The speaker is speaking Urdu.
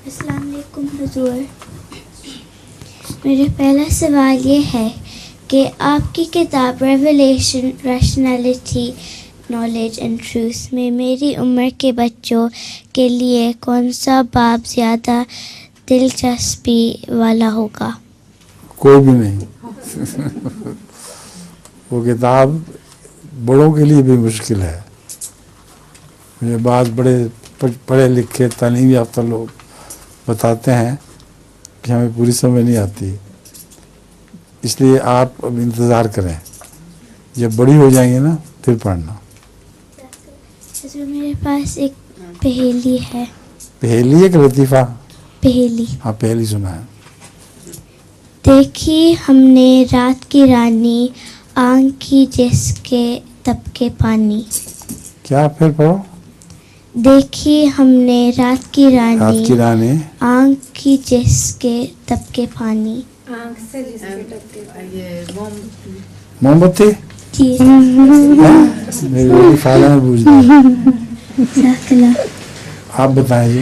السلام علیکم حضور. میرا پہلا سوال یہ ہے کہ آپ کی کتاب revelation rationality knowledge and truth میں میری عمر کے بچوں کے لیے کون سا باب زیادہ دلچسپی والا ہوگا؟ کوئی بھی نہیں. وہ کتاب بڑوں کے لیے بھی مشکل ہے. مجھے بعض بڑے پڑھے لکھے تعلیم یافتہ لوگ بتاتے ہیں کہ ہمیں پوری سمجھ نہیں آتی. اس لیے آپ اب انتظار کریں، جب بڑی ہو جائیں گے نا پھر پڑھنا. میرے پاس ایک پہیلی ہے. پہیلی ہے کہ لطیفہ؟ پہیلی. ہاں پہیلی سنا ہے. دیکھی ہم نے رات کی رانی، آنکھ کی جس کے تب کے پانی. کیا پھر پڑھو؟ دیکھی ہم نے رات کی رات رانی، کی رانی، آنکھ کی جس کے تب کے پانی. موم بتی. جی. میری فائدہ میں پوچھ دیں. جزاک اللہ. آپ بتائیں جی.